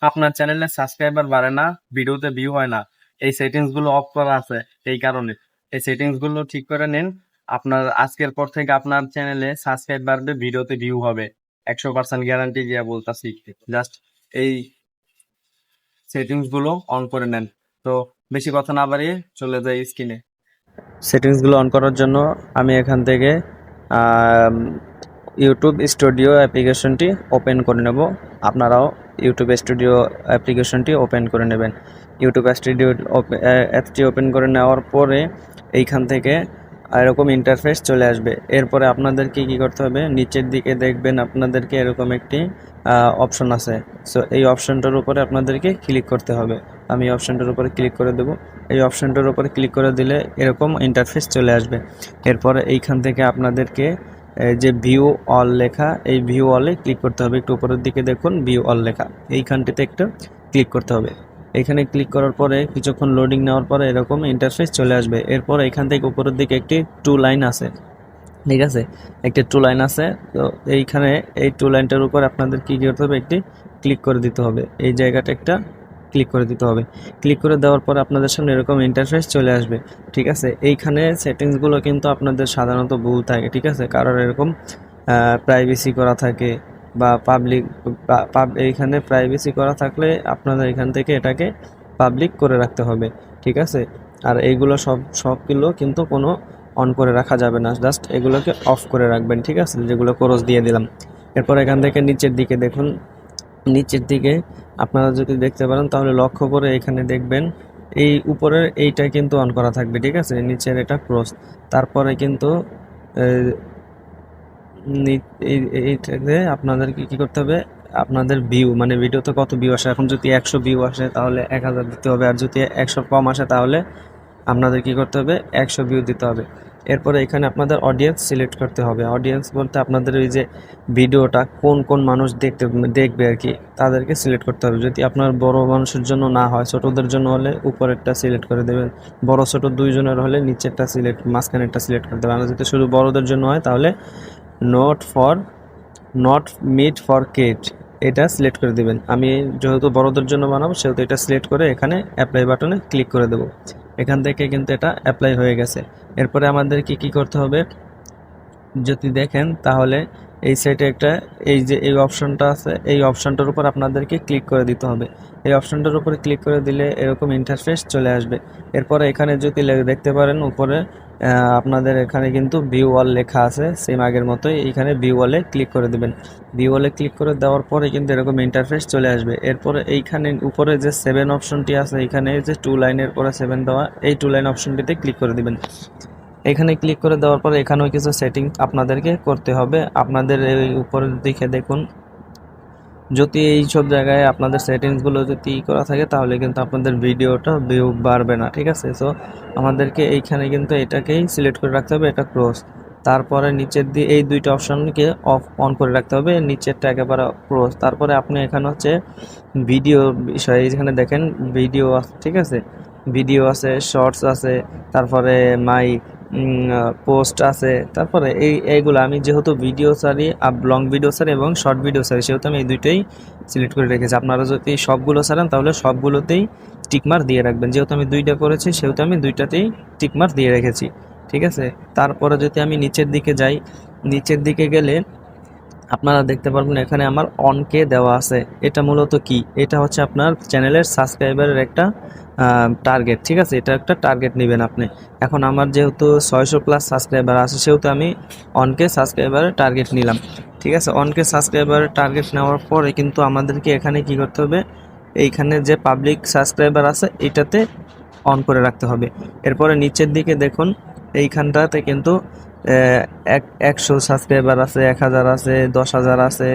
আপনার চ্যানেলে সাবস্ক্রাইবার বাড়ে না, ভিডিওতে ভিউ হয় না, এই সেটিংস গুলো অফ করা আছে। এই কারণে এই সেটিংস গুলো ঠিক করে নিন। আপনার আজকের পর থেকে আপনার চ্যানেলে সাবস্ক্রাইব বাড়বে, ভিডিওতে ভিউ হবে। 100% গ্যারান্টি দিয়ে বলতাছি। জাস্ট এই সেটিংস গুলো অন করে নেন। তো বেশি কথা না বাড়িয়ে চলে যাই স্ক্রিনে। সেটিংস গুলো অন করার জন্য আমি এখান থেকে ইউটিউব স্টুডিও অ্যাপ্লিকেশনটি ওপেন করে নেব। আপনারাও ইউটিউব স্টুডিও অ্যাপ্লিকেশনটি ওপেন করে নেবেন। ইউটিউব স্টুডিও অ্যাপটি ওপেন করে নেওয়ার পরে এইখান থেকে এরকম ইন্টারফেস চলে আসবে। এরপরে আপনাদেরকে কি করতে হবে, নিচের দিকে দেখবেন আপনাদেরকে এরকম একটি অপশন আছে। সো এই অপশনটার উপরে আপনাদেরকে ক্লিক করতে হবে। আমি অপশনটার উপরে ক্লিক করে দেব। এই অপশনটার উপরে ক্লিক করে দিলে এরকম ইন্টারফেস চলে আসবে। এরপরে এইখান থেকে আপনাদেরকে যে ভিউ অল লেখা, এই ভিউ অলে ক্লিক করতে হবে। একটু উপরের দিকে দেখুন ভিউ অল লেখা, এইখানটিতে একটু ক্লিক করতে হবে। এখানে ক্লিক করার পরে কিছুক্ষণ লোডিং নেওয়ার পরে এরকম ইন্টারফেস চলে আসবে। এরপর এখান থেকে উপরের দিকে একটি টু লাইন আছে, ঠিক আছে, একটি টু লাইন আছে। তো এইখানে এই টু লাইনটার উপর আপনাদের কি করতে হবে, একটি ক্লিক করে দিতে হবে। এই জায়গাটা একটা ক্লিক করে দিতে হবে। ক্লিক করে দেওয়ার পর আপনাদের সামনে এরকম ইন্টারফেস চলে আসবে, ঠিক আছে। এইখানে সেটিংসগুলো কিন্তু আপনাদের সাধারণত ভুল থাকে, ঠিক আছে, কারণ এরকম প্রাইভেসি করা থাকে বা পাবলিক, এইখানে প্রাইভেসি করা থাকলে আপনাদের এখান থেকে এটাকে পাবলিক করে রাখতে হবে, ঠিক আছে। আর এইগুলো সবগুলো কিন্তু কোনো অন করে রাখা যাবে না, জাস্ট এগুলোকে অফ করে রাখবেন, ঠিক আছে, যেগুলো ক্রস দিয়ে দিলাম। এরপর এখান থেকে নিচের দিকে দেখুন, নিচের দিকে আপনারা যদি দেখতে পারেন তাহলে লক্ষ্য করে এখানে দেখবেন এই উপরের এইটা কিন্তু অন করা থাকবে, ঠিক আছে, নিচের এটা ক্রস। তারপরে কিন্তু এইটাতে আপনাদেরকে কি করতে হবে, আপনাদের ভিউ মানে ভিডিওতে কত ভিউ আসে, এখন যদি 100 ভিউ আসে তাহলে 1000 দিতে হবে, আর যদি 100 কম আসে তাহলে আপনাদের কি করতে হবে, 100 ভিউ দিতে হবে। এরপরে এখানে আপনাদের অডিয়েন্স সিলেক্ট করতে হবে। অডিয়েন্স বলতে আপনাদের ওই যে ভিডিওটা কোন কোন মানুষ দেখবে আর কি, তাদেরকে সিলেক্ট করতে হবে। যদি আপনার বড় মানুষের জন্য না হয়, ছোটদের জন্য হলে উপরেরটা সিলেক্ট করে দেবেন, বড় ছোট দুইজনের হলে নিচেরটা মাঝখানেরটা সিলেক্ট করতে হবে। আর যদি শুধু বড়দের জন্য হয় তাহলে নট মিট ফর কিড এটা সিলেক্ট করে দিবেন। আমি যেহেতু বড়দের জন্য বানাবো সেহেতু এটা সিলেক্ট করে এখানে অ্যাপ্লাই বাটনে ক্লিক করে দেবো। এখান থেকে কিন্তু এটা অ্যাপ্লাই হয়ে গেছে। এরপরে আমাদের কি করতে হবে, যদি দেখেন তাহলে এই সাইডে একটা এই যে এই অপশনটা আছে, এই অপশনটার উপর আপনাদেরকে ক্লিক করে দিতে হবে। এই অপশনটার উপরে ক্লিক করে দিলে এরকম ইন্টারফেস চলে আসবে। এরপরে এখানে যদি দেখতে পারেন উপরে আপনাদের এখানে কিন্তু ভিউ অল লেখা আছে, সেম আগের মতোই। এইখানে ভিউ অলে ক্লিক করে দেবেন। ভিউ অলে ক্লিক করে দেওয়ার পরে কিন্তু এরকম ইন্টারফেস চলে আসবে। এরপরে এইখানে উপরে যে 7 অপশনটি আছে, এখানে যে 2 লাইনের পরে 7 দেওয়া, এই 2 লাইন অপশনটিতে ক্লিক করে দিবেন। এখানে ক্লিক করে দেওয়ার পরে এখানেও কিছু সেটিং আপনাদেরকে করতে হবে। আপনাদের এই উপরের দিকে দেখুন, যদি এই সব জায়গায় আপনাদের সেটিংসগুলো যদি করা থাকে তাহলে কিন্তু আপনাদের ভিডিওটা ভিউ বাড়বে না, ঠিক আছে। সো আমাদেরকে এইখানে কিন্তু এটাকেই সিলেক্ট করে রাখতে হবে, এটা ক্রস। তারপরে নিচের দিয়ে এই দুইটা অপশনকে অন করে রাখতে হবে, নিচেরটা একেবারে ক্রস। তারপরে আপনি এখানে হচ্ছে ভিডিও বিষয়ে এখানে দেখেন ভিডিও আছে, ঠিক আছে, ভিডিও আছে, শর্টস আছে, তারপরে মাই পোস্ট আছে। তারপরে এইগুলো আমি যেহেতু ভিডিও ছাড়ি, লং ভিডিও ছাড়ি এবং শর্ট ভিডিও ছাড়ি, সেহেতু আমি এই দুইটাই সিলেক্ট করে রেখেছি। আপনারা যদি সবগুলো ছাড়েন তাহলে সবগুলোতেই টিকমার দিয়ে রাখবেন। যেহেতু আমি দুইটা করেছি সেহেতু আমি দুইটাতেই টিকমার দিয়ে রেখেছি, ঠিক আছে। তারপরে যদি আমি নিচের দিকে যাই, নিচের দিকে গেলে আপনারা দেখতে পারবেন এখানে আমার অনকে দেওয়া আছে। এটা মূলত কি, এটা হচ্ছে আপনার চ্যানেলের সাবস্ক্রাইবারের একটা টার্গেট, ঠিক আছে, এটা একটা টার্গেট নেবেন আপনি। এখন আমার যেহেতু 600+ সাবস্ক্রাইবার আছে সেহেতু আমি অনকে সাবস্ক্রাইবারের টার্গেট নিলাম, ঠিক আছে। অনকে সাবস্ক্রাইবারের টার্গেট নেওয়ার পরে কিন্তু আমাদেরকে এখানে কি করতে হবে, এইখানে যে পাবলিক সাবস্ক্রাইবার আছে এটাতে অন করে রাখতে হবে। এরপরে নিচের দিকে দেখুন, এইখানটাতে কিন্তু 100 সাবস্ক্রাইবার আছে, 1000 আছে, 10,000 আছে,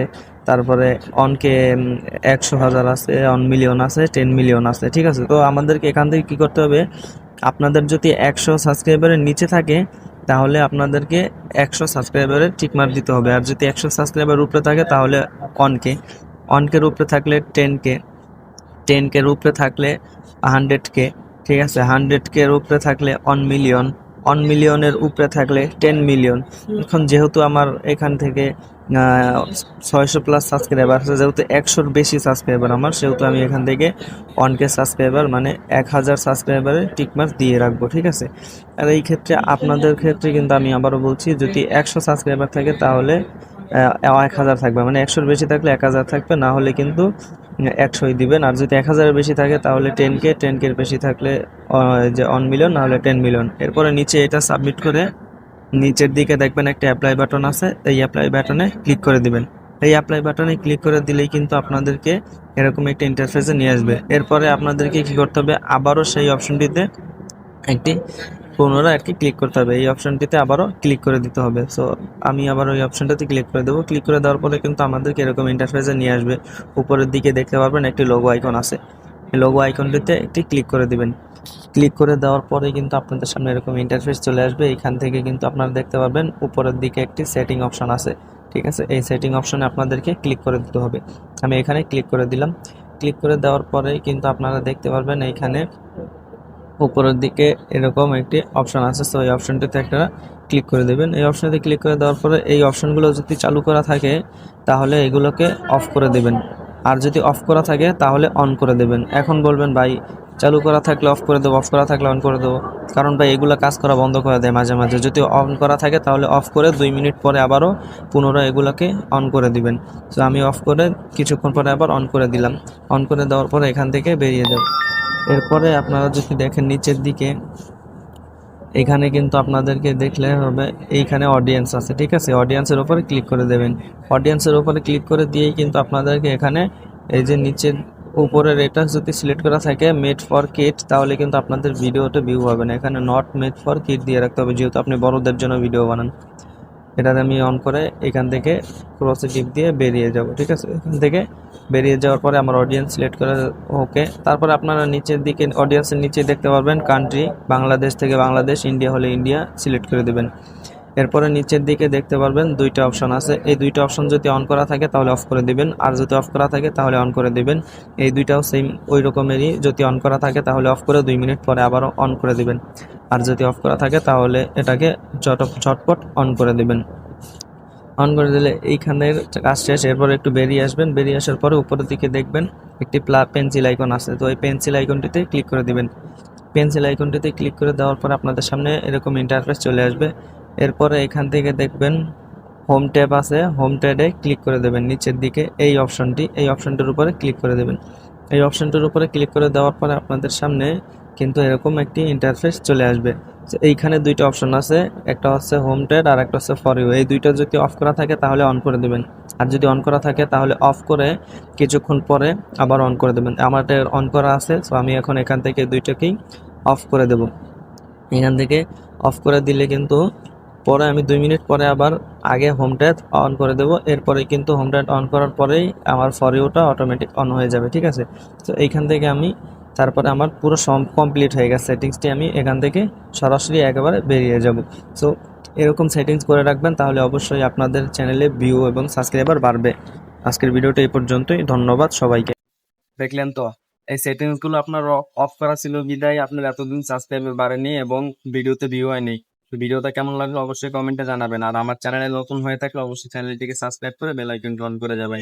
তারপরে অনকে 100,000 আছে, 1 মিলিয়ন আছে, 10 মিলিয়ন আছে, ঠিক আছে। তো আমাদেরকে এখান থেকে কি করতে হবে, আপনাদের যদি 100 সাবস্ক্রাইবারের নিচে থাকে তাহলে আপনাদেরকে 100 সাবস্ক্রাইবারের টিকমার্ক দিতে হবে। আর যদি 100 সাবস্ক্রাইবার উপরে থাকে তাহলে অনকের উপরে থাকলে 10K, 10K উপরে থাকলে 100K, ঠিক আছে, 100K উপরে থাকলে 1 মিলিয়ন, মিলিয়নের উপরে থাকলে 10 মিলিয়ন। এখন যেহেতু আমার এখান থেকে 600+ সাবস্ক্রাইবার আছে, যেহেতু 100-র বেশি সাবস্ক্রাইবার আমার, সেহেতু আমি এখান থেকে 1K সাবস্ক্রাইবার মানে 1000 সাবস্ক্রাইবারে টিকমার্ক দিয়ে রাখবো, ঠিক আছে। আর এই ক্ষেত্রে আপনাদের ক্ষেত্রে কিন্তু আমি আবারও বলছি, যদি 100 সাবস্ক্রাইবার থাকে তাহলে 1000 থাকবে, মানে 100-র বেশি থাকলে 1000 থাকবে, না হলে কিন্তু 100ই দিবেন। আর যদি 1000-এর বেশি থাকে তাহলে 10K বেশি থাকলে যে 1 মিলিয়ন, না হলে 10 মিলিয়ন। এরপরে নিচে এটা সাবমিট করে নিচের দিকে দেখবেন একটা অ্যাপ্লাই বাটন আছে, এই অ্যাপ্লাই বাটনে ক্লিক করে দিবেন। এই অ্যাপ্লাই বাটনে ক্লিক করে দিলেই কিন্তু আপনাদেরকে এরকম একটা ইন্টারফেসে নিয়ে আসবে। এরপরে আপনাদেরকে কি করতে হবে, আবারও সেই অপশনটিতে একটি পুনরায় আর কি ক্লিক করতে হবে, এই অপশনটিতে আবারও ক্লিক করে দিতে হবে। সো আমি আবার ওই অপশনটাতে ক্লিক করে দেবো। ক্লিক করে দেওয়ার পরে কিন্তু আমাদেরকে এরকম ইন্টারফেসে নিয়ে আসবে। উপরের দিকে দেখতে পারবেন একটি লোগো আইকন আছে, এই লোগো আইকনটিতে একটি ক্লিক করে দিবেন। ক্লিক করে দেওয়ার পরে কিন্তু আপনাদের সামনে এরকম ইন্টারফেস চলে আসবে। এখান থেকে কিন্তু আপনারা দেখতে পারবেন উপরের দিকে একটি সেটিং অপশন আছে, ঠিক আছে। এই সেটিং অপশনে আপনাদেরকে ক্লিক করে দিতে হবে। আমি এখানে ক্লিক করে দিলাম। ক্লিক করে দেওয়ার পরে কিন্তু আপনারা দেখতে পারবেন এইখানে উপরের দিকে এরকম একটি অপশন আছে, সো এই অপশনটিতে একটা ক্লিক করে দেবেন। এই অপশনটিতে ক্লিক করে দেওয়ার পরে এই অপশনগুলো যদি চালু করা থাকে তাহলে এগুলোকে অফ করে দেবেন, আর যদি অফ করা থাকে তাহলে অন করে দেবেন। এখন বলবেন ভাই চালু করা থাকলে অফ করে দেবো, অফ করা থাকলে অন করে দেবো, কারণ ভাই এগুলো কাজ করা বন্ধ করে দেয় মাঝে মাঝে। যদি অন করা থাকে তাহলে অফ করে 2 মিনিট পরে আবারও পুনরায় এগুলোকে অন করে দিবেন। তো আমি অফ করে কিছুক্ষণ পরে আবার অন করে দিলাম। অন করে দেওয়ার পরে এখান থেকে বেরিয়ে যাব। এরপরে আপনারা যদি দেখেন নিচের দিকে, এখানে কিন্তু আপনাদেরকে দেখলে হবে এইখানে অডিয়েন্স আছে, ঠিক আছে। অডিয়েন্সের উপরে ক্লিক করে দেবেন। অডিয়েন্সের উপরে ক্লিক করে দিয়েই কিন্তু আপনাদেরকে এখানে এই যে নিচের উপরের এটা যদি সিলেক্ট করা থাকে মেড ফর কিড, তাহলে কিন্তু আপনাদের ভিডিওতে ভিউ হবে না। এখানে নট মেড ফর কিড দিয়ে রাখতে হবে, যেহেতু আপনি বড়দের জন্য ভিডিও বানান। এটাতে আমি অন করে এখান থেকে ক্রসে টিপ দিয়ে বেরিয়ে যাব, ঠিক আছে। এখান থেকে বেরিয়ে যাওয়ার পরে আমার অডিয়েন্স সিলেক্ট করে ওকে। তারপরে আপনারা নিচের দিকে অডিয়েন্সের নিচে দেখতে পারবেন কান্ট্রি, বাংলাদেশ থেকে বাংলাদেশ, ইন্ডিয়া হলে ইন্ডিয়া সিলেক্ট করে দেবেন। এরপরে নিচের দিকে দেখতে পারবেন দুইটা অপশন আছে, এই দুইটা অপশন যদি অন করা থাকে তাহলে অফ করে দিবেন, আর যদি অফ করা থাকে তাহলে অন করে দিবেন। এই দুইটাও সেম ওই রকমেরই, যদি অন করা থাকে তাহলে অফ করে 2 মিনিট পরে আবারও অন করে দিবেন, আর যদি অফ করা থাকে তাহলে এটাকে ঝটপট অন করে দিবেন। অন করে দিলে এইখানের কাজ শেষ। এরপর একটু বেরিয়ে আসবেন, বেরিয়ে আসার পরে উপরের দিকে দেখবেন একটি পেন্সিল আইকন আছে, তো এই পেন্সিল আইকনটিতে ক্লিক করে দিবেন। পেন্সিল আইকনটিতে ক্লিক করে দেওয়ার পর আপনাদের সামনে এরকম ইন্টারফেস চলে আসবে। এরপরে এখান থেকে দেখবেন হোম ট্যাব আছে, হোম ট্যাবে ক্লিক করে দেবেন নিচের দিকে এই অপশনটি, এই অপশনটির উপরে ক্লিক করে দেবেন। এই অপশনটির উপরে ক্লিক করে দেওয়ার পরে আপনাদের সামনে কিন্তু এরকম একটি ইন্টারফেস চলে আসবে। এইখানে দুইটা অপশন আছে, একটা হচ্ছে হোম ট্যাব আর একটা হচ্ছে ফর ইউ। এই দুইটা যদি অফ করা থাকে তাহলে অন করে দেবেন, আর যদি অন করা থাকে তাহলে অফ করে কিছুক্ষণ পরে আবার অন করে দেবেন। আমাদের অন করা আছে, সো আমি এখন এখান থেকে দুইটাকেই অফ করে দেব। এখান থেকে অফ করে দিলে কিন্তু পরে আমি 2 মিনিট পরে আবার আগে হোম ট্যাব অন করে দেবো। এরপরে কিন্তু হোম ট্যাব অন করার পরেই আমার ফর ইউটা অটোমেটিক অন হয়ে যাবে, ঠিক আছে। তো এইখান থেকে আমি তারপরে আমার পুরো কমপ্লিট হয়ে গেছে সেটিংসটি, আমি এখান থেকে সরাসরি একেবারে বেরিয়ে যাব। সো এরকম সেটিংস করে রাখবেন, তাহলে অবশ্যই আপনাদের চ্যানেলে ভিউ এবং সাবস্ক্রাইবার বাড়বে। আজকের ভিডিওটা এই পর্যন্তই, ধন্যবাদ সবাইকে। দেখলেন তো, এই সেটিংস গুলো আপনার অফ করা ছিল বিদায় আপনার এতদিন সাবস্ক্রাইবার বাড়েনি এবং ভিডিওতে ভিউ হয়নি। তো ভিডিওটা কেমন লাগলো অবশ্যই কমেন্টে জানাবেন, আর আমার চ্যানেলে নতুন হয়ে থাকলে অবশ্যই চ্যানেলটিকে সাবস্ক্রাইব করে বেল আইকনটি অন করে যাবেন।